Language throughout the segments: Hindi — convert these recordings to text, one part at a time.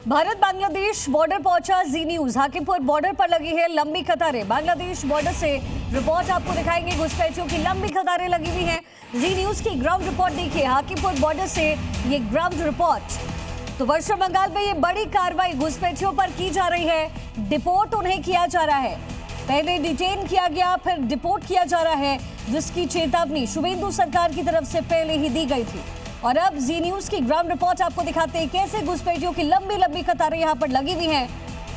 भारत बांग्लादेश बॉर्डर पहुंचा जी न्यूज। हाकिमपुर बॉर्डर पर लगी है लंबी कतारें। बांग्लादेश बॉर्डर से रिपोर्ट आपको दिखाएंगे। घुसपैठियों की लंबी कतारें लगी हुई हैं। जी न्यूज की ग्राउंड रिपोर्ट देखिए। हाकिमपुर बॉर्डर से ये ग्राउंड रिपोर्ट। तो पश्चिम बंगाल में ये बड़ी कार्रवाई घुसपैठियों पर की जा रही है। डिपोर्ट उन्हें किया जा रहा है। पहले डिटेन किया गया, फिर डिपोर्ट किया जा रहा है, जिसकी चेतावनी शुभेंदु सरकार की तरफ से पहले ही दी गई थी। और अब जी न्यूज की ग्राउंड रिपोर्ट आपको दिखाते हैं कैसे घुसपैठियों की लंबी लंबी कतारें यहां पर लगी हुई हैं।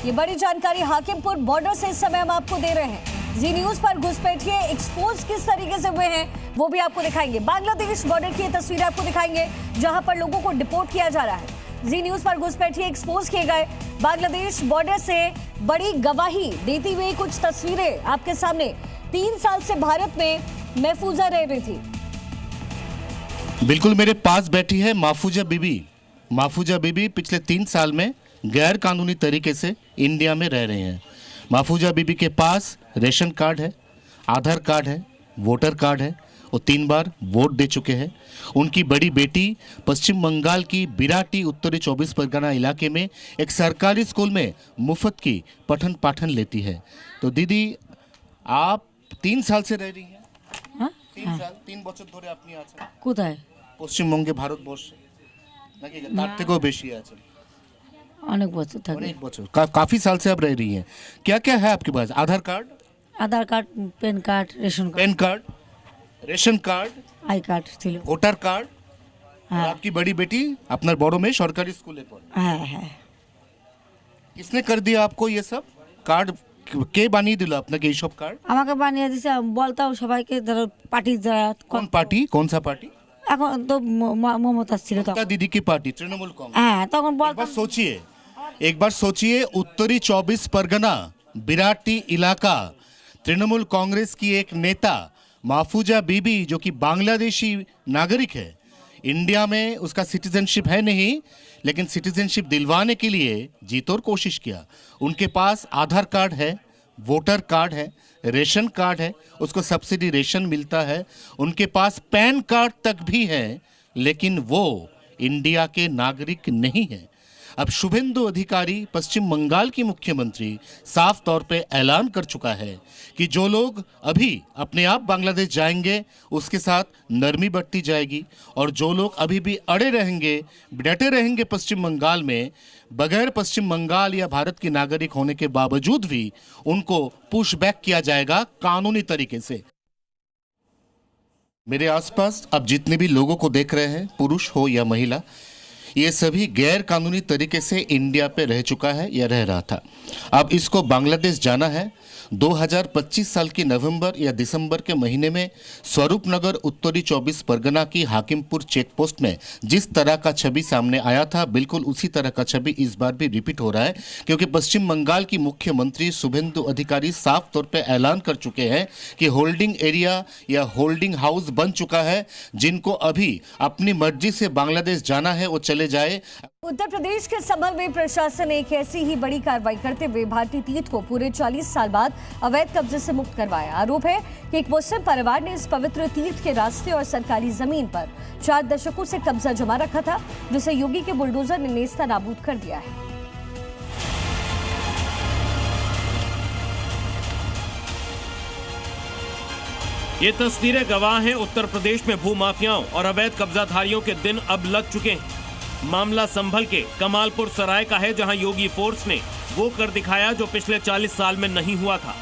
ये बड़ी जानकारी हाकिमपुर बॉर्डर से इस समय हम आपको दे रहे हैं। जी न्यूज पर घुसपैठिए एक्सपोज किस तरीके से हुए हैं वो भी आपको दिखाएंगे। बांग्लादेश बॉर्डर की तस्वीरें आपको दिखाएंगे जहां पर लोगों को डिपोर्ट किया जा रहा है। जी न्यूज पर घुसपैठिए एक्सपोज किए गए। बांग्लादेश बॉर्डर से बड़ी गवाही देती हुई कुछ तस्वीरें आपके सामने। 3 साल से भारत में महफूजा रह रही थी। बिल्कुल मेरे पास बैठी है माफूजा बीबी। माफूजा बीबी पिछले 3 साल में गैर कानूनी तरीके से इंडिया में रह रहे हैं। माफूजा बीबी के पास रेशन कार्ड है, आधार कार्ड है, वोटर कार्ड है और 3 बार वोट दे चुके हैं। उनकी बड़ी बेटी पश्चिम बंगाल की बिराटी उत्तरी 24 परगना इलाके में एक सरकारी स्कूल में मुफ्त की पठन पाठन लेती है। तो दीदी आप 3 साल से रह रही हैं? 3 বছর ধরে আপনি আছেন কোথায়? পশ্চিমবঙ্গে, ভারতবর্ষে নাকি তার থেকেও বেশি আছেন? অনেক বছর থাকে। अनेक বছর, काफी साल से आप रह रही हैं। क्या क्या है आपके पास? Aadhaar card, Aadhaar card, PAN card, ration card, PAN card, ration card, I card ছিল। Voter card. हाँ। आपकी बड़ी बेटी अपना बड़ों में सरकारी स्कूले पढ़े। হ্যাঁ হ্যাঁ। किसने कर दिया आपको ये सब कार्ड? কে বানিয়ে দিল আপনাকে এই সব কার্ড? আমাকে বানিয়ে দিছে, বলতাম সবাইকে, ধরো পার্টি যারা। কোন পার্টি? কোন সা পার্টি? এখন তো মমতা ছিল ममता তখন। दीदी की पार्टी तृणमूल कांग्रेस। হ্যাঁ তখন एक बार বলতাম। सोचिए, एक बार सोचिए, उत्तरी 24 परगना बिराटी इलाका, तृणमूल कांग्रेस की एक नेता माफूजा बीबी जो कि बांग्लादेशी नागरिक है, इंडिया में उसका सिटीजनशिप है नहीं, लेकिन सिटीजनशिप दिलवाने के लिए जी तोड़ कोशिश किया। उनके पास आधार कार्ड है, वोटर कार्ड है, रेशन कार्ड है, उसको सब्सिडी रेशन मिलता है, उनके पास पैन कार्ड तक भी है, लेकिन वो इंडिया के नागरिक नहीं है। अब शुभेंदु अधिकारी पश्चिम बंगाल की मुख्यमंत्री साफ तौर पे ऐलान कर चुका है कि जो लोग अभी अपने आप बांग्लादेश जाएंगे उसके साथ नरमी बढ़ती जाएगी, और जो लोग अभी भी अड़े रहेंगे, डटे रहेंगे पश्चिम बंगाल में, बगैर पश्चिम बंगाल या भारत की नागरिक होने के बावजूद भी उनको पुश बैक किया जाएगा कानूनी तरीके से। मेरे आसपास अब जितने भी लोगों को देख रहे हैं, पुरुष हो या महिला, ये सभी गैर कानूनी तरीके से इंडिया पे रह चुका है या रह रहा था। अब इसको बांग्लादेश जाना है। 2025 साल की नवंबर या दिसंबर के महीने में स्वरूप नगर उत्तरी 24 परगना की हाकिमपुर चेक पोस्ट में जिस तरह का छवि सामने आया था, बिल्कुल उसी तरह का छवि इस बार भी रिपीट हो रहा है, क्योंकि पश्चिम बंगाल की मुख्यमंत्री शुभेंदु अधिकारी साफ तौर पर ऐलान कर चुके हैं कि होल्डिंग एरिया या होल्डिंग हाउस बन चुका है। जिनको अभी अपनी मर्जी से बांग्लादेश जाना है वो चले जाए। उत्तर प्रदेश के संभल में प्रशासन ने एक ऐसी ही बड़ी कार्रवाई करते हुए भारतीय तीर्थ को पूरे 40 साल बाद अवैध कब्जे से मुक्त करवाया। आरोप है कि एक मुस्लिम परिवार ने इस पवित्र तीर्थ के रास्ते और सरकारी जमीन पर 4 दशकों से कब्जा जमा रखा था, जिसे योगी के बुलडोजर ने नेस्ता नाबूद कर दिया है। ये तस्वीरें गवाह हैं उत्तर प्रदेश में भूमाफियाओं और अवैध कब्जाधारियों के दिन अब लग चुके हैं। मामला संभल के कमालपुर सराय का है, जहां योगी फोर्स ने वो कर दिखाया जो पिछले 40 साल में नहीं हुआ था।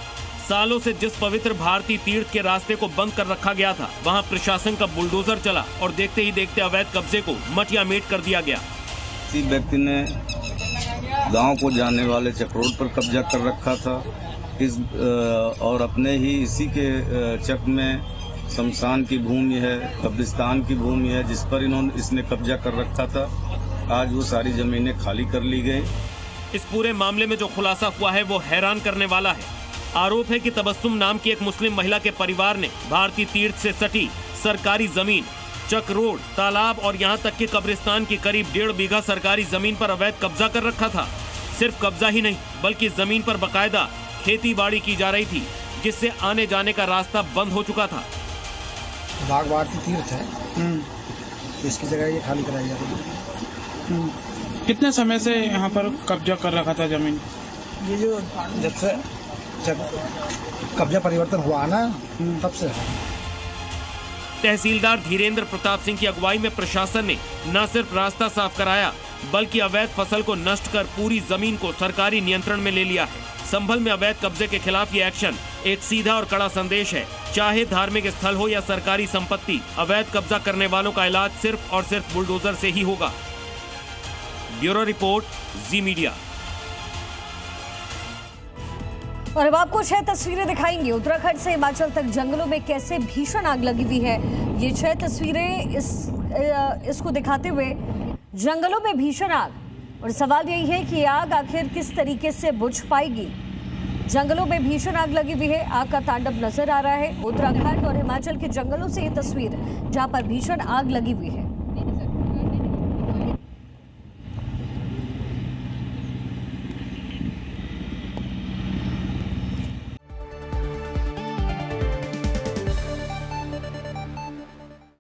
सालों से जिस पवित्र भारतीय तीर्थ के रास्ते को बंद कर रखा गया था, वहां प्रशासन का बुलडोजर चला और देखते ही देखते अवैध कब्जे को मटिया मेट कर दिया गया। किसी व्यक्ति ने गांव को जाने वाले चक रोड पर कब्जा कर रखा था, और अपने ही इसी के चक में शमशान की भूमि है, कब्रिस्तान की भूमि है, जिस पर इसने कब्जा कर रखा था। आज वो सारी जमीनें खाली कर ली गई। इस पूरे मामले में जो खुलासा हुआ है वो हैरान करने वाला है। आरोप है कि तबस्सुम नाम की एक मुस्लिम महिला के परिवार ने भारतीय तीर्थ से सटी सरकारी जमीन, चक रोड, तालाब और यहाँ तक कि कब्रिस्तान की करीब 1.5 बीघा सरकारी जमीन पर अवैध कब्जा कर रखा था। सिर्फ कब्जा ही नहीं, बल्कि जमीन पर बकायदा खेती बाड़ी की जा रही थी, जिससे आने जाने का रास्ता बंद हो चुका था। बाग भारती तीर्थ है, इसकी जगह ये खाली कराई जा रही है। कितने समय से यहाँ पर कब्जा कर रखा था जमीन? ये जो जब कब्जा परिवर्तन हुआ ना तब से है। तहसीलदार धीरेन्द्र प्रताप सिंह की अगुवाई में प्रशासन ने न सिर्फ रास्ता साफ कराया बल्कि अवैध फसल को नष्ट कर पूरी जमीन को सरकारी नियंत्रण में ले लिया है। संभल में अवैध कब्जे के खिलाफ ये एक्शन एक सीधा और कड़ा संदेश है। चाहे धार्मिक स्थल हो या सरकारी संपत्ति, अवैध कब्जा करने वालों का इलाज सिर्फ और सिर्फ बुलडोजर से ही होगा। ब्यूरो रिपोर्ट, जी मीडिया। और अब आपको 6 तस्वीरें दिखाएंगे उत्तराखंड से हिमाचल तक जंगलों में कैसे भीषण आग लगी हुई है। ये 6 तस्वीरें इसको दिखाते हुए जंगलों में भीषण आग, और सवाल यही है कि आग आखिर किस तरीके से बुझ पाएगी। जंगलों में भीषण आग लगी हुई है, आग का तांडव नजर आ रहा है। उत्तराखंड और हिमाचल के जंगलों से ये तस्वीर जहां पर भीषण आग लगी हुई है।